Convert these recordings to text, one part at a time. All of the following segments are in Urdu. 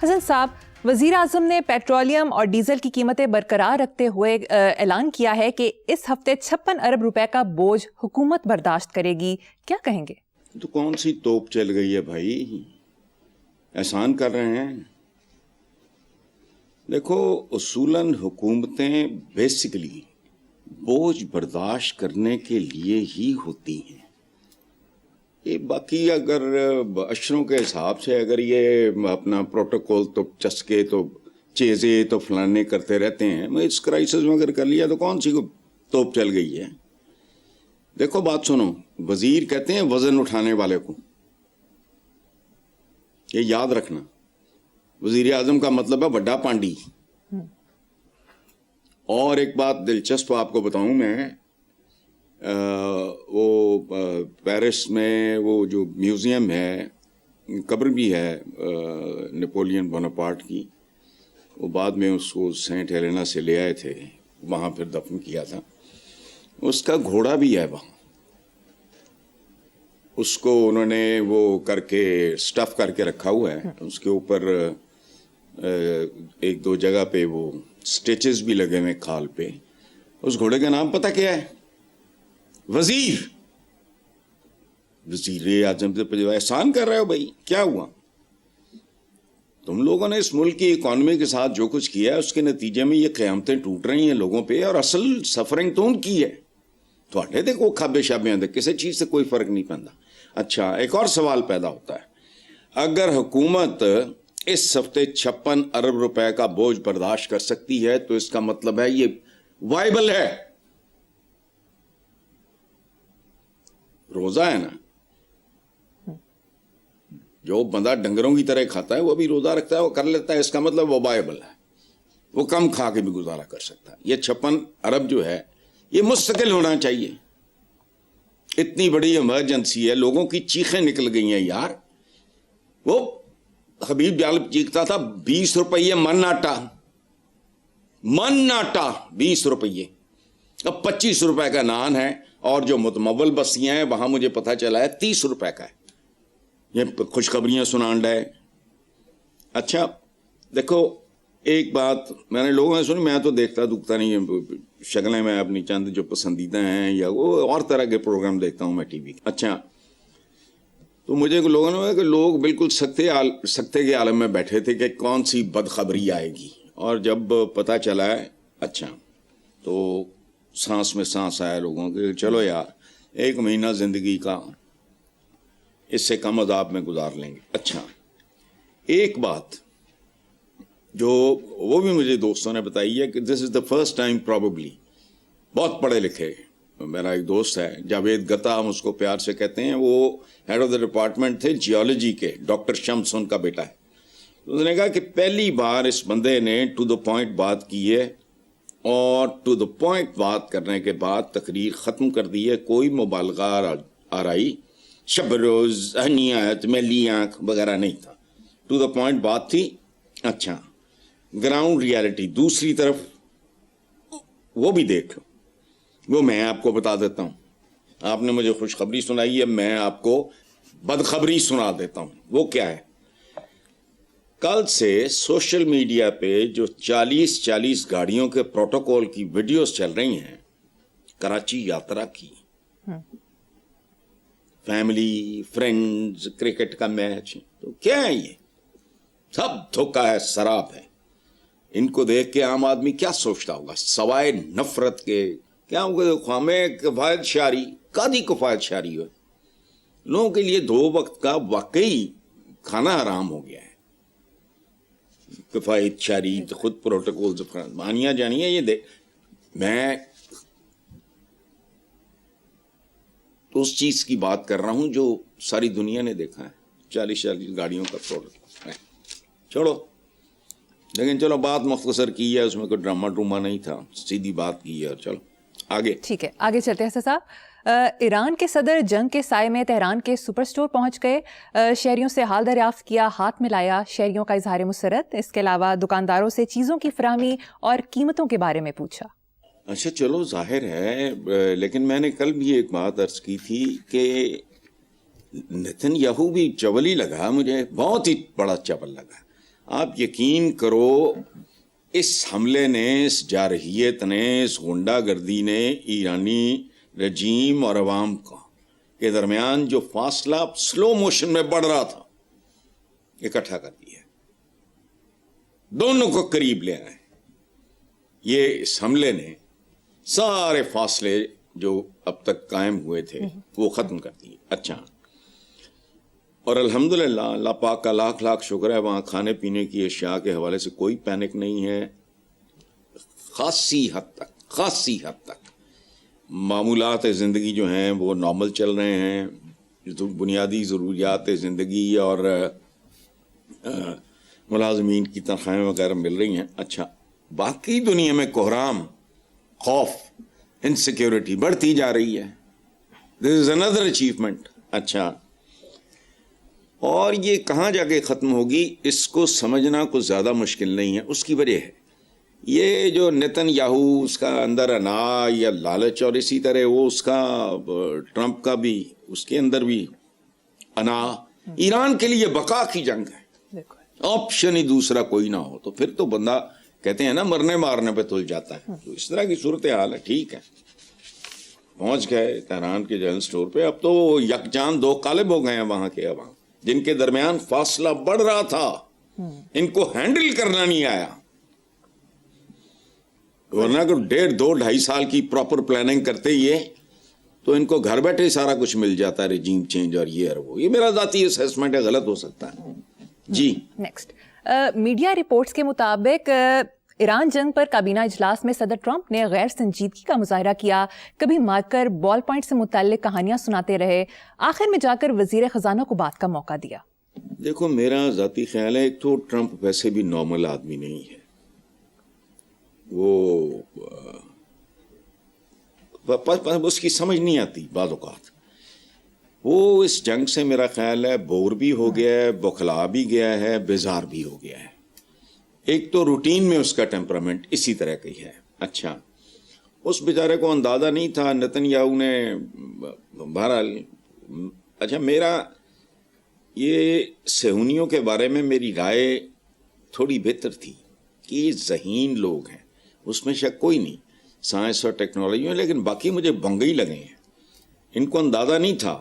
حسن صاحب، وزیر اعظم نے پیٹرولیم اور ڈیزل کی قیمتیں برقرار رکھتے ہوئے اعلان کیا ہے کہ اس ہفتے 56 ارب روپے کا بوجھ حکومت برداشت کرے گی. کیا کہیں گے؟ تو کون سی توپ چل گئی ہے بھائی؟ احسان کر رہے ہیں. دیکھو، اصولاً حکومتیں بیسیکلی بوجھ برداشت کرنے کے لیے ہی ہوتی ہیں. یہ باقی اگر اشروں کے حساب سے اگر یہ اپنا پروٹوکول تو چسکے تو چیزیں تو فلانے کرتے رہتے ہیں، میں اس کرائسس میں اگر کر لیا تو کون سی توپ چل گئی ہے؟ دیکھو بات سنو، وزیر کہتے ہیں وزن اٹھانے والے کو، یہ یاد رکھنا. وزیر اعظم کا مطلب ہے بڑا پانڈی. اور ایک بات دلچسپ آپ کو بتاؤں میں، وہ پیرس میں وہ جو میوزیم ہے، قبر بھی ہے نیپولین بوناپارٹ کی، وہ بعد میں اس کو سینٹ ہیلینا سے لے آئے تھے، وہاں پھر دفن کیا تھا. اس کا گھوڑا بھی ہے وہاں، اس کو انہوں نے وہ کر کے سٹف کر کے رکھا ہوا ہے. اس کے اوپر ایک دو جگہ پہ وہ سٹیچز بھی لگے ہوئے کھال پہ. اس گھوڑے کا نام پتہ کیا ہے؟ وزیر اعظم سے احسان کر رہے ہو بھائی. کیا ہوا؟ تم لوگوں نے اس ملک کی اکانومی کے ساتھ جو کچھ کیا ہے اس کے نتیجے میں یہ قیامتیں ٹوٹ رہی ہیں لوگوں پہ، اور اصل سفرنگ تو ان کی ہے. تو ہٹے دیکھو کھابے شابے اندر کسی چیز سے کوئی فرق نہیں پڑتا. اچھا، ایک اور سوال پیدا ہوتا ہے، اگر حکومت اس ہفتے 56 ارب روپے کا بوجھ برداشت کر سکتی ہے تو اس کا مطلب ہے یہ وائبل ہے. روزہ ہے نا، جو بندہ ڈنگروں کی طرح کھاتا ہے وہ بھی روزہ رکھتا ہے، وہ کر لیتا ہے، اس کا مطلب وہ وائبل ہے، وہ کم کھا کے بھی گزارا کر سکتا ہے. یہ 56 ارب جو ہے یہ مستقل ہونا چاہیے. اتنی بڑی ایمرجنسی ہے، لوگوں کی چیخیں نکل گئی ہیں یار. وہ حبیب جالب چیختا تھا 20 روپیے من آٹا 20 روپیے. اب 25 روپے کا نان ہے، اور جو متمول بستیاں ہیں وہاں مجھے پتہ چلا ہے 30 روپے کا ہے. یہ خوشخبریاں سنانڈا ہے. اچھا دیکھو، ایک بات میں نے لوگوں نے سنی، میں تو دیکھتا دکھتا نہیں ہے شکلیں، میں اپنی چند جو پسندیدہ ہیں یا وہ اور طرح کے پروگرام دیکھتا ہوں میں ٹی وی. اچھا، تو مجھے لوگوں نے کہ لوگ بالکل سکتے کے عالم میں بیٹھے تھے کہ کون سی بدخبری آئے گی، اور جب پتہ چلا ہے اچھا تو سانس میں سانس آیا لوگوں کے. چلو یار، 1 مہینہ زندگی کا اس سے کم عذاب میں گزار لیں گے. اچھا، ایک بات جو وہ بھی مجھے دوستوں نے بتائی ہے کہ دس از دا فرسٹ ٹائم پروبیبلی، بہت پڑھے لکھے میرا ایک دوست ہے جاوید گتا، ہم اس کو پیار سے کہتے ہیں، وہ ہیڈ آف دا ڈپارٹمنٹ تھے جیولوجی کے، ڈاکٹر شمس ان کا بیٹا ہے. اس نے کہا کہ پہلی بار اس بندے نے ٹو دا پوائنٹ بات کی ہے، اور ٹو دا پوائنٹ بات کرنے کے بعد تقریر ختم کر دی ہے. کوئی مبالغہ آرائی، شب روز اہنیت میلی آنکھ وغیرہ نہیں تھا، ٹو دا پوائنٹ بات تھی. اچھا، گراؤنڈ ریالٹی دوسری طرف وہ بھی دیکھ لو، وہ میں آپ کو بتا دیتا ہوں. آپ نے مجھے خوشخبری سنائی ہے، میں آپ کو بدخبری سنا دیتا ہوں. وہ کیا ہے؟ کل سے سوشل میڈیا پہ جو 40 گاڑیوں کے پروٹوکول کی ویڈیوز چل رہی ہیں، کراچی یاترا کی، فیملی فرینڈز، کرکٹ کا میچ، تو کیا ہے یہ سب دھوکہ ہے، سراب ہے. ان کو دیکھ کے عام آدمی کیا سوچتا ہوگا سوائے نفرت کے؟ کیا ہوگا؟ خامے کفایت شعری، قاضی کفایت شعری ہو. لوگوں کے لیے 2 وقت کا واقعی کھانا حرام ہو گیا ہے. کفایت شعری خود پروٹوکول مانیاں جانی ہے. یہ دیکھ، میں تو اس چیز کی بات کر رہا ہوں جو ساری دنیا نے دیکھا ہے، 40 گاڑیوں کا پروٹوکول. چھوڑو، لیکن چلو بات مختصر کی ہے، اس میں کوئی ڈرامہ نہیں تھا، سیدھی بات کی ہے. اور چلو آگے، ٹھیک ہے، آگے چلتے ہیں صاحب. ایران کے صدر جنگ کے سائے میں تہران کے سپر سٹور پہنچ گئے، شہریوں سے حال دریافت کیا، ہاتھ ملایا، شہریوں کا اظہار مسرت. اس کے علاوہ دکانداروں سے چیزوں کی فراہمی اور قیمتوں کے بارے میں پوچھا. اچھا چلو ظاہر ہے، لیکن میں نے کل بھی ایک بات عرض کی تھی کہ نتن یاہو بھی چول ہی لگا، مجھے بہت ہی بڑا چول لگا. آپ یقین کرو اس حملے نے، اس جارحیت نے، اس غنڈہ گردی نے ایرانی رجیم اور عوام کے درمیان جو فاصلہ سلو موشن میں بڑھ رہا تھا اکٹھا کر دیا، دونوں کو قریب لے آئے. یہ اس حملے نے سارے فاصلے جو اب تک قائم ہوئے تھے وہ ختم کر دیے. اچھا، اور الحمدللہ اللہ پاک کا لاکھ لاکھ شکر ہے، وہاں کھانے پینے کی اشیاء کے حوالے سے کوئی پینک نہیں ہے. خاصی حد تک معمولات زندگی جو ہیں وہ نارمل چل رہے ہیں. بنیادی ضروریات زندگی اور ملازمین کی تنخواہیں وغیرہ مل رہی ہیں. اچھا، باقی دنیا میں کوحرام، خوف، انسیکیورٹی بڑھتی جا رہی ہے. دس از اندر اچیومنٹ. اچھا، اور یہ کہاں جا کے ختم ہوگی اس کو سمجھنا کچھ زیادہ مشکل نہیں ہے. اس کی وجہ ہے یہ جو نیتن یاہو، اس کا اندر انا یا لالچ، اور اسی طرح وہ اس کا ٹرمپ کا بھی اس کے اندر بھی انا. ایران کے لیے بقا کی جنگ ہے، آپشن ہی دوسرا کوئی نہ ہو تو پھر تو بندہ کہتے ہیں نا مرنے مارنے پہ تل جاتا ہے. تو اس طرح کی صورتحال ہے. ٹھیک ہے، پہنچ گئے تہران کے جنرل اسٹور پہ. اب تو یکجان دو قالب ہو گئے ہیں وہاں کے عوام، جن کے درمیان فاصلہ بڑھ رہا تھا. ان کو ہینڈل کرنا نہیں آیا، ورنہ کہ 1.5-2-2.5 سال کی پراپر پلاننگ کرتے یہ تو ان کو گھر بیٹھے سارا کچھ مل جاتا ہے، رجیم چینج اور یہ اور وہ. یہ میرا ذاتی اسیسمنٹ ہے، غلط ہو سکتا ہے. جی نیکسٹ، میڈیا رپورٹس کے مطابق ایران جنگ پر کابینہ اجلاس میں صدر ٹرمپ نے غیر سنجیدگی کا مظاہرہ کیا، کبھی مار کر بال پوائنٹ سے متعلق کہانیاں سناتے رہے، آخر میں جا کر وزیر خزانہ کو بات کا موقع دیا. دیکھو میرا ذاتی خیال ہے، ایک تو ٹرمپ ویسے بھی نارمل آدمی نہیں ہے. وہ اس کی سمجھ نہیں آتی بعض اوقات. وہ اس جنگ سے میرا خیال ہے بور بھی ہو گیا ہے، بوکھلا بھی گیا ہے، بیزار بھی ہو گیا ہے. ایک تو روٹین میں اس کا ٹیمپرامنٹ اسی طرح کی ہے. اچھا، اس بیچارے کو اندازہ نہیں تھا نیتن یاہو نے. بہرحال اچھا، میرا یہ صہیونیوں کے بارے میں میری رائے تھوڑی بہتر تھی کہ یہ ذہین لوگ ہیں، اس میں شک کوئی نہیں، سائنس اور ٹیکنالوجی میں، لیکن باقی مجھے بنگئی لگے ہیں. ان کو اندازہ نہیں تھا.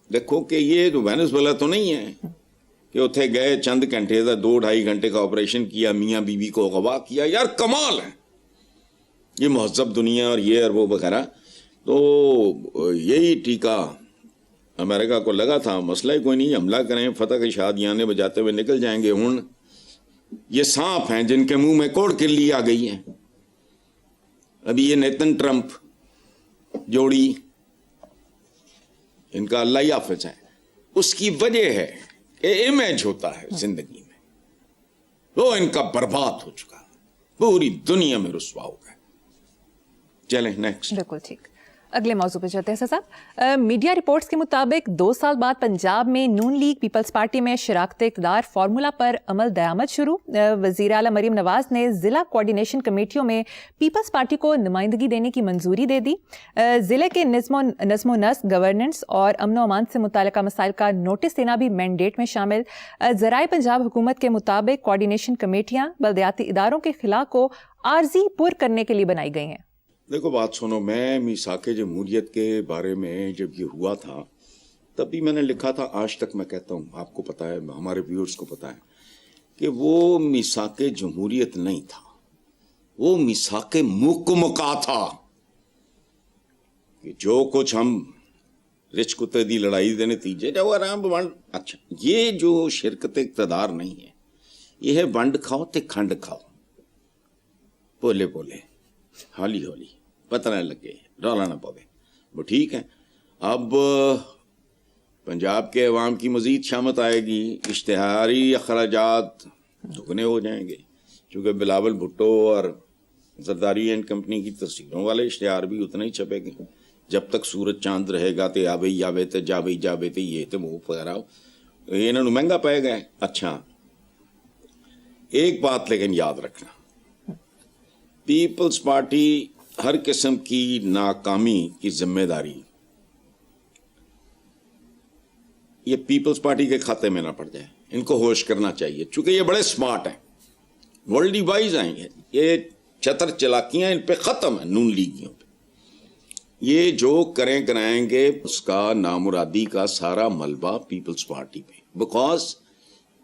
دیکھو کہ یہ جو وینزویلا تو نہیں ہے کہ اتنے گئے چند گھنٹے کا 2-2.5 گھنٹے کا آپریشن کیا، میاں بیوی کو اغوا کیا. یار کمال ہے یہ مہذب دنیا اور یہ اور وہ وغیرہ. تو یہی ٹیکہ امریکہ کو لگا تھا، مسئلہ ہی کوئی نہیں، حملہ کریں، فتح کی شادیاں بجاتے ہوئے نکل جائیں گے. ہوں یہ سانپ ہیں جن کے منہ میں کوڑ کلی آ گئی ہے. ابھی یہ نیتن ٹرمپ جوڑی ان کا اللہ ہی حافظ ہے. اس کی وجہ ہے کہ امیج ہوتا ہے زندگی میں، وہ ان کا برباد ہو چکا، پوری دنیا میں رسوا ہو گئے. چلیں نیکسٹ. بالکل ٹھیک، اگلے موضوع پہ چلتے ہیں صاحب. میڈیا رپورٹس کے مطابق 2 سال بعد پنجاب میں نون لیگ پیپلز پارٹی میں شراکت اقتدار فارمولا پر عمل درآمد شروع. وزیر اعلیٰ مریم نواز نے ضلع کوارڈینیشن کمیٹیوں میں پیپلز پارٹی کو نمائندگی دینے کی منظوری دے دی. ضلع کے نظم و نسق، گورننس اور امن و امان سے متعلقہ مسائل کا نوٹس دینا بھی مینڈیٹ میں شامل. ذرائع پنجاب حکومت کے مطابق کوارڈینیشن کمیٹیاں بلدیاتی اداروں کے خلا کو عارضی پر کرنے کے لیے بنائی گئی ہیں. دیکھو بات سنو، میں میثاق جمہوریت کے بارے میں جب یہ ہوا تھا تب بھی میں نے لکھا تھا، آج تک میں کہتا ہوں، آپ کو پتا ہے، ہمارے ویورز کو پتا ہے کہ وہ میثاق جمہوریت نہیں تھا، وہ میثاق مکمکا تھا کہ جو کچھ ہم رچ کتے دی لڑائی دے نتیجے جو آرام ونڈ. اچھا، یہ جو شرکت اقتدار نہیں ہے، یہ ہے ونڈ کھاؤ تے کھنڈ کھاؤ، بولے بولے ہولی ہولی پتہ نہ لگے، رولا نہ پوے. وہ ٹھیک ہے، اب پنجاب کے عوام کی مزید شامت آئے گی، اشتہاری اخراجات دگنے ہو جائیں گے، چونکہ بلاول بھٹو اور زرداری اینڈ کمپنی کی تصویروں والے اشتہار بھی اتنے ہی چھپے گے. جب تک سورج چاند رہے گا تے آوے جاوے تے جاوے جاوے تے یہ تے وہ وغیرہ، یہ انہوں نے مہنگا پائے گئے. اچھا، ایک بات لیکن یاد رکھنا، پیپلز پارٹی ہر قسم کی ناکامی کی ذمہ داری یہ پیپلز پارٹی کے کھاتے میں نہ پڑ جائے. ان کو ہوش کرنا چاہیے, چونکہ یہ بڑے سمارٹ ہیں, ورلڈ وائز ہیں, یہ چتر چلاکیاں ان پہ ختم ہیں نون لیگیوں پہ. یہ جو کرائیں گے اس کا نامرادی کا سارا ملبہ پیپلز پارٹی پہ, بیکاز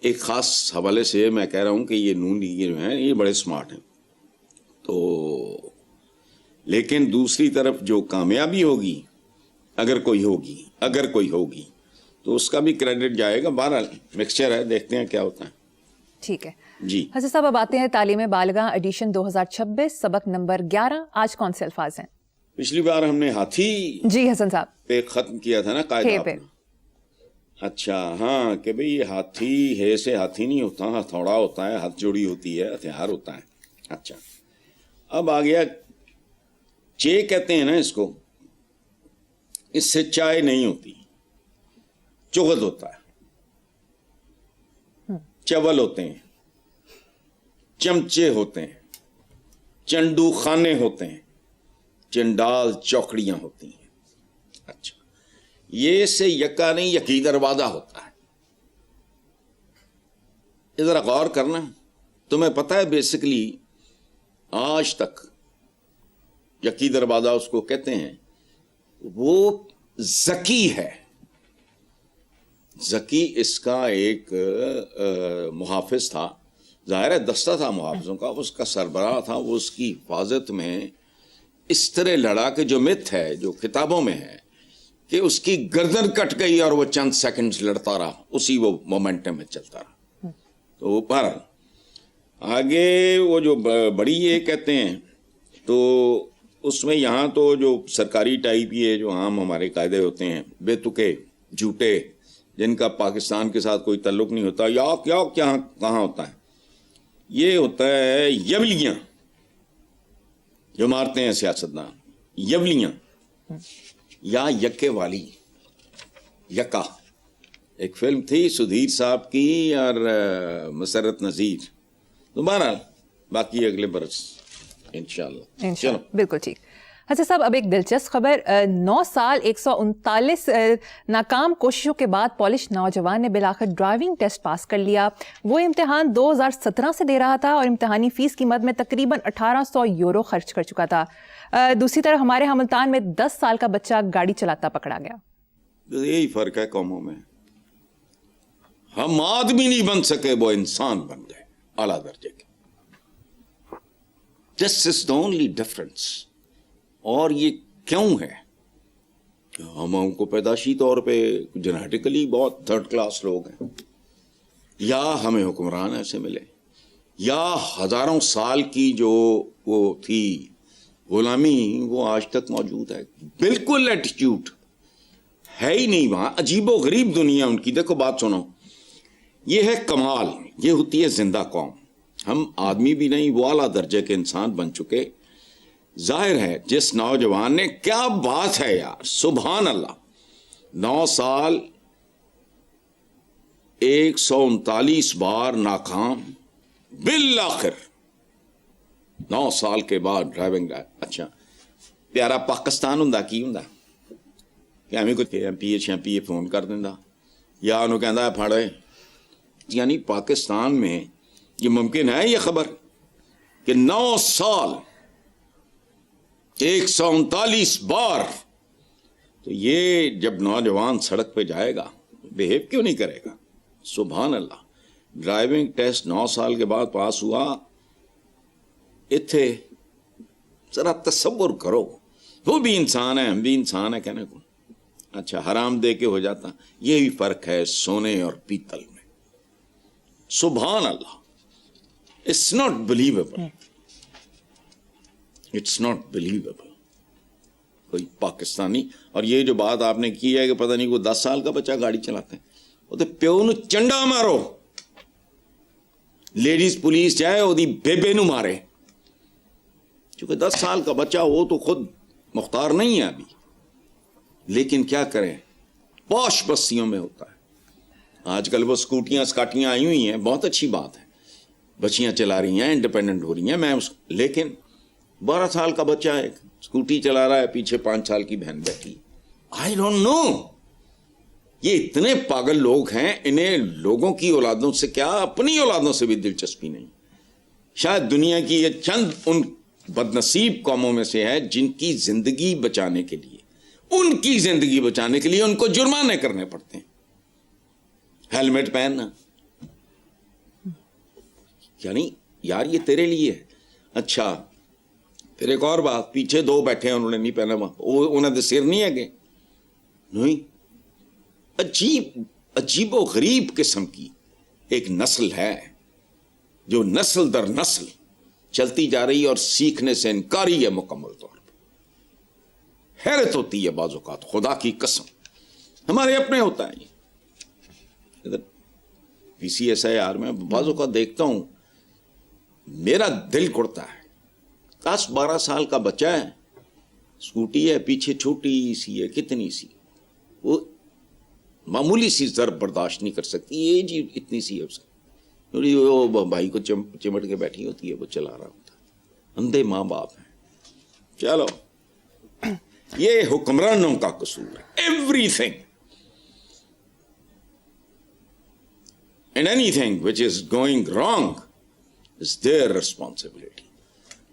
ایک خاص حوالے سے میں کہہ رہا ہوں کہ یہ نون لیگی جو ہیں یہ بڑے سمارٹ ہیں. تو لیکن دوسری طرف جو کامیابی ہوگی اگر کوئی ہوگی تو اس کا بھی کریڈٹ جائے گا. بہرحال مکسچر ہے, دیکھتے ہیں کیا ہوتا ہے. ٹھیک ہے جی حسن صاحب, اب آتے ہیں تعلیم بالغاں ایڈیشن 2026 سبق نمبر 11. آج کون سے الفاظ ہیں؟ پچھلی بار ہم نے ہاتھی جی حسن صاحب پہ ختم کیا تھا نا قاعدہ پہ. اچھا ہاں, کہ بھئی یہ ہاتھی ہے سے ہاتھی نہیں ہوتا, ہتھوڑا ہوتا ہے, ہتھ جوڑی ہوتی ہے, ہتھیار ہوتا ہے. اچھا اب آ گیا چے کہتے ہیں نا اس کو, اس سے چائے نہیں ہوتی, چغل ہوتا ہے, چول ہوتے ہیں, چمچے ہوتے ہیں, چنڈو خانے ہوتے ہیں, چنڈال چوکڑیاں ہوتی ہیں. اچھا یہ سے یکا نہیں یکی دروازہ ہوتا ہے. ذرا غور کرنا, تمہیں پتہ ہے بیسکلی آج تک یکی دروازہ اس کو کہتے ہیں, وہ ذکی ہے. ذکی اس کا ایک محافظ تھا, ظاہر ہے دستہ تھا محافظوں کا, اس کا سربراہ تھا. وہ اس کی حفاظت میں اس طرح لڑا کہ جو مت ہے, جو کتابوں میں ہے, کہ اس کی گردن کٹ گئی اور وہ چند سیکنڈز لڑتا رہا, اسی وہ مومنٹم میں چلتا رہا. تو پر آگے وہ جو بڑی یہ کہتے ہیں, تو اس میں یہاں تو جو سرکاری ٹائپ یہ جو عام ہمارے قاعدے ہوتے ہیں, بے تکے جھوٹے, جن کا پاکستان کے ساتھ کوئی تعلق نہیں ہوتا, یا کہاں ہوتا ہے, یہ ہوتا ہے یولیاں, جو مارتے ہیں سیاستدان, یولیاں یا یکے والی. یکا ایک فلم تھی سدھیر صاحب کی اور مسرت نذیر. تو بہرحال باقی اگلے برس انشاءاللہ. چلو بالکل ٹھیک. حسن صاحب اب ایک دلچسپ خبر, 9 سال 139 ناکام کوششوں کے بعد پولش نوجوان نے بالآخر ڈرائیونگ ٹیسٹ پاس کر لیا. وہ امتحان 2017 سے دے رہا تھا اور امتحانی فیس کی مد میں تقریباً 1800 یورو خرچ کر چکا تھا. دوسری طرف ہمارے ہاں ملتان میں 10 سال کا بچہ گاڑی چلاتا پکڑا گیا. یہی فرق ہے قوموں میں, ہم آدمی نہیں بن سکے, وہ انسان بن گئے اعلیٰ درجے کے. This is the only difference. اور یہ کیوں ہے کہ ہم کو پیدائشی طور پہ جینیٹیکلی بہت تھرڈ کلاس لوگ ہیں, یا ہمیں حکمران ایسے ملے, یا ہزاروں سال کی جو وہ تھی غلامی وہ آج تک موجود ہے. بالکل ایٹیٹیوڈ ہے ہی نہیں وہاں, عجیب و غریب دنیا ان کی. دیکھو بات سنو, یہ ہے کمال, یہ ہوتی ہے زندہ قوم. ہم آدمی بھی نہیں, وہ اعلیٰ درجے کے انسان بن چکے. ظاہر ہے جس نوجوان نے, کیا بات ہے یار, سبحان اللہ, 9 سال 139 بار ناکام, بالآخر 9 سال کے بعد ڈرائیونگ. اچھا پیارا پاکستان ہوں کی ہوں کہ ہمیں کوئی ایم پی اے فون کر دینا, یا انہوں کہنا ہے پھاڑے. یعنی پاکستان میں یہ ممکن ہے یہ خبر کہ 9 سال 139 بار. تو یہ جب نوجوان سڑک پہ جائے گا بہیو کیوں نہیں کرے گا؟ سبحان اللہ. ڈرائیونگ ٹیسٹ 9 سال کے بعد پاس ہوا. اتھے ذرا تصور کرو, وہ بھی انسان ہے, ہم بھی انسان ہیں کہنے کو. اچھا حرام دے کے ہو جاتا. یہی فرق ہے سونے اور پیتل میں. سبحان اللہ. It's not believable. It's not believable. کوئی پاکستانی, اور یہ جو بات آپ نے کی ہے کہ پتہ نہیں کوئی 10 سال کا بچہ گاڑی چلاتے ہیں, وہ تو پیو نو چنڈا مارو, لیڈیز پولیس جائے وہ دی بیبے نو مارے, کیونکہ 10 سال کا بچہ وہ تو خود مختار نہیں ہے ابھی. لیکن کیا کریں, پوش بستیوں میں ہوتا ہے. آج کل وہ سکاٹیاں آئی ہوئی ہیں, بہت اچھی بات ہے, بچیاں چلا رہی ہیں, انڈیپینڈنٹ ہو رہی ہیں. لیکن 12 سال کا بچہ ہے, اسکوٹی چلا رہا ہے, پیچھے 5 سال کی بہن بیٹھی. آئی ڈونٹ نو, یہ اتنے پاگل لوگ ہیں, انہیں لوگوں کی اولادوں سے کیا, اپنی اولادوں سے بھی دلچسپی نہیں. شاید دنیا کی یہ چند ان بدنصیب قوموں میں سے ہے جن کی زندگی بچانے کے لیے, ان کی زندگی بچانے کے لیے ان کو جرمانے کرنے پڑتے ہیں. ہیلمٹ پہننا, یعنی یار یہ تیرے لیے ہے. اچھا پھر ایک اور بات, پیچھے دو بیٹھے ہیں, انہوں نے نہیں پہنا, انہوں نے سر نہیں ہے کہ نہیں. عجیب و غریب قسم کی ایک نسل ہے جو نسل در نسل چلتی جا رہی ہے اور سیکھنے سے انکاری ہے مکمل طور پر. حیرت ہوتی ہے بعض اوقات, خدا کی قسم. ہمارے اپنے ہوتا ہے یہ پی سی ایس آئی آر میں بعض اوقات دیکھتا ہوں, میرا دل کڑتا ہے. 10-12 سال کا بچہ ہے, اسکوٹی ہے, پیچھے چھوٹی سی ہے, کتنی سی, وہ معمولی سی ضرب برداشت نہیں کر سکتی, یہ جی اتنی سی ہے اس کی, وہ بھائی کو چمٹ کے بیٹھی ہوتی ہے, وہ چلا رہا ہوتا ہے. اندھے ماں باپ ہیں. چلو یہ حکمرانوں کا قصور ہے. Every thing and any thing which is going wrong is there responsibility.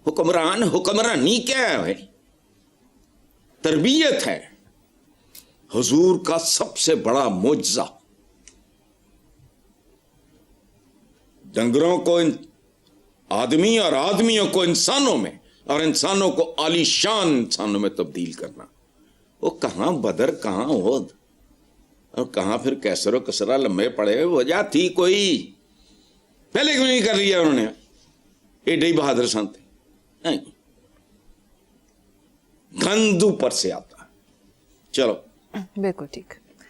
حکمرانی کیا ہے؟ تربیت ہے. حضور کا سب سے بڑا معجزہ ڈنگروں کو آدمی اور آدمیوں کو انسانوں میں اور انسانوں کو عالی شان انسانوں میں تبدیل کرنا. وہ کہاں بدر, کہاں احد, اور کہاں پھر کیسر و کسرا لمبے پڑے. وجہ تھی کوئی, پہلے کیوں نہیں کر لیا انہوں نے؟ ایڈے بہادر سنتے نہیں, گند اوپر سے آتا. چلو بالکل ٹھیک.